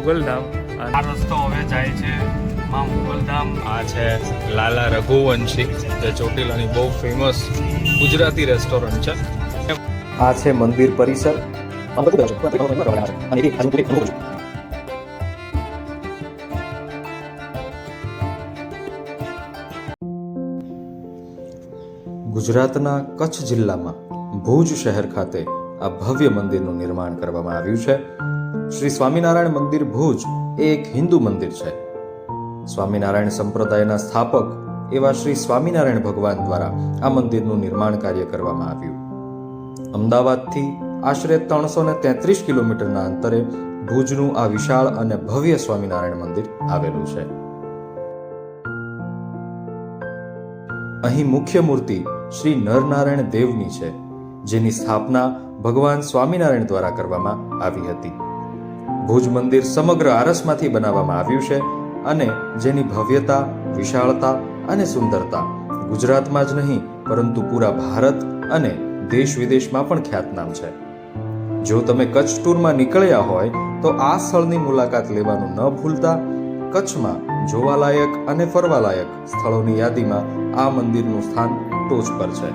મુગલધામ. આ રસ્તો હવે જાય છે માં મુગલધામ. આ છે લાલા રઘુવંશી, જે ચોટીલાની બહુ ફેમસ ગુજરાતી રેસ્ટોરન્ટ છે. આ છે મંદિર પરિસર. ગુજરાતના કચ્છ જિલ્લામાં ભુજ શહેર ખાતે આ ભવ્ય મંદિરનું નિર્માણ કરવામાં આવ્યું છે. શ્રી સ્વામિનારાયણ મંદિર ભુજ એ એક હિન્દુ મંદિર છે. સ્વામિનારાયણ સંપ્રદાયના સ્થાપક એવા શ્રી સ્વામિનારાયણ ભગવાન દ્વારા આ મંદિરનું નિર્માણ કાર્ય કરવામાં આવ્યું. અમદાવાદથી આશરે 333 કિલોમીટરના અંતરે ભુજનું આ વિશાળ અને ભવ્ય સ્વામિનારાયણ મંદિર આવેલું છે. અહીં મુખ્ય મૂર્તિ શ્રી નરનારાયણ દેવની છે, જેની સ્થાપના ભગવાન સ્વામિનારાયણ દ્વારા કરવામાં આવી હતી. ભુજ મંદિર સમગ્ર આરસમાંથી બનાવવામાં આવ્યું છે અને જેની ભવ્યતા, વિશાળતા અને સુંદરતા ગુજરાતમાં જ નહીં પરંતુ પૂરા ભારત અને દેશ વિદેશમાં પણ ખ્યાતનામ છે. જો તમે કચ્છ ટૂરમાં નીકળ્યા હોય તો આ સ્થળની મુલાકાત લેવાનું ન ભૂલતા. કચ્છમાં જોવાલાયક અને ફરવાલાયક સ્થળોની યાદીમાં આ મંદિરનું સ્થાન ટોચ પર છે.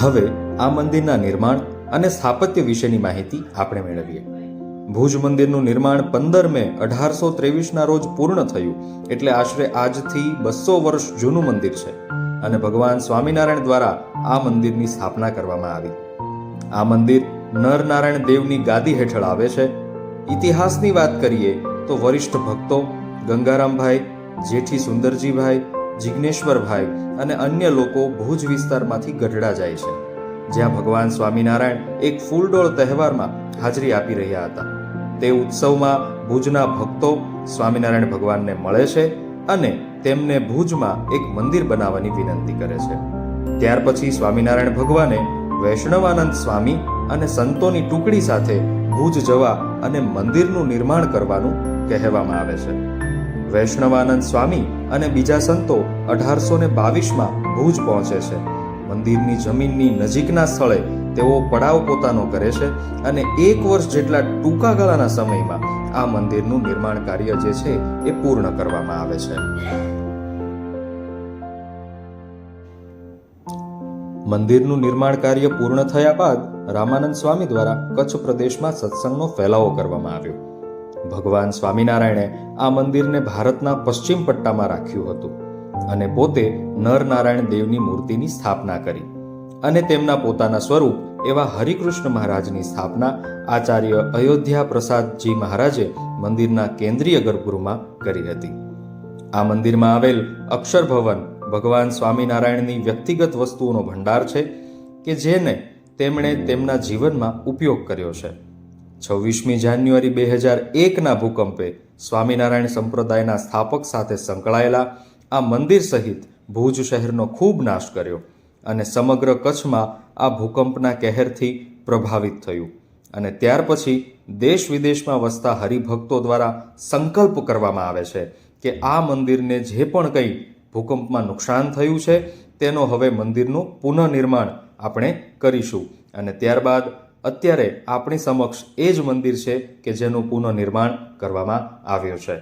હવે આ મંદિરના નિર્માણ અને સ્થાપત્ય વિશેની માહિતી આપણે મેળવીએ. ભુજ મંદિરનું નિર્માણ 15 મે 1823ના રોજ પૂર્ણ થયું, એટલે આશરે આજથી 200 વર્ષ જૂનું મંદિર છે અને ભગવાન સ્વામિનારાયણ દ્વારા આ મંદિરની સ્થાપના કરવામાં આવી. આ મંદિર નરનારાયણ દેવની ગાદી હેઠળ આવે છે. ઇતિહાસની વાત કરીએ તો વરિષ્ઠ ભક્તો ગંગારામભાઈ, જેઠી સુંદરજીભાઈ, જિજ્ઞેશ્વરભાઈ અને અન્ય લોકો ભુજ વિસ્તારમાંથી ગઢડા જાય છે, જ્યાં ભગવાન સ્વામિનારાયણ એક ફૂલડોળ તહેવારમાં હાજરી આપી રહ્યા હતા. તે ઉત્સવમાં ભુજના ભક્તો સ્વામિનારાયણ ભગવાનને મળે છે અને તેમને ભુજમાં એક મંદિર બનાવવાની વિનંતી કરે છે. ત્યાર પછી સ્વામિનારાયણ ભગવાને વૈષ્ણવાનંદ સ્વામી અને સંતોની ટુકડી સાથે ભુજ જવા અને મંદિરનું નિર્માણ કરવાનું કહેવામાં આવે છે. વૈષ્ણવાનંદ સ્વામી અને બીજા સંતો 1822માં ભુજ પહોંચે છે. મંદિરની જમીનની નજીકના સ્થળે તેઓ પડાવ પોતાનો કરે છે અને 1 વર્ષ જેટલા ટૂંકા ગાળાના સમયમાં આ મંદિરનું નિર્માણ કાર્ય જે છે એ પૂર્ણ કરવામાં આવે છે. મંદિરનું નિર્માણ કાર્ય પૂર્ણ થયા બાદ રામાનંદ સ્વામી દ્વારા કચ્છ પ્રદેશમાં સત્સંગનો ફેલાવો કરવામાં આવ્યો. ભગવાન સ્વામિનારાયણે આ મંદિરને ભારતના પશ્ચિમ પટ્ટામાં રાખ્યું હતું અને પોતે નરનારાયણ દેવની મૂર્તિની સ્થાપના કરી અને તેમના પોતાના સ્વરૂપ એવા હરિકૃષ્ણ મહારાજની સ્થાપના આચાર્ય અયોધ્યા પ્રસાદજી મહારાજે મંદિરના કેન્દ્રીય ગર્ભગૃહમાં કરી હતી. આ મંદિરમાં આવેલ અક્ષર ભવન ભગવાન સ્વામિનારાયણની વ્યક્તિગત વસ્તુઓનો ભંડાર છે કે જેને તેમણે તેમના જીવનમાં ઉપયોગ કર્યો છે. 26મી જાન્યુઆરી 2001ના ભૂકંપે સ્વામિનારાયણ સંપ્રદાયના સ્થાપક સાથે સંકળાયેલા આ મંદિર સહિત ભુજ શહેરનો ખૂબ નાશ કર્યો અને સમગ્ર કચ્છમાં આ ભૂકંપના કહેરથી પ્રભાવિત થયું અને ત્યાર પછી દેશ વિદેશમાં વસતા હરિભક્તો દ્વારા સંકલ્પ કરવામાં આવે છે કે આ મંદિરને જે પણ કંઈ ભૂકંપમાં નુકસાન થયું છે તેનો હવે મંદિરનું પુનઃનિર્માણ આપણે કરીશું. અને ત્યારબાદ અત્યારે આપણી સમક્ષ એ જ મંદિર છે કે જેનું પુનઃનિર્માણ કરવામાં આવ્યું છે.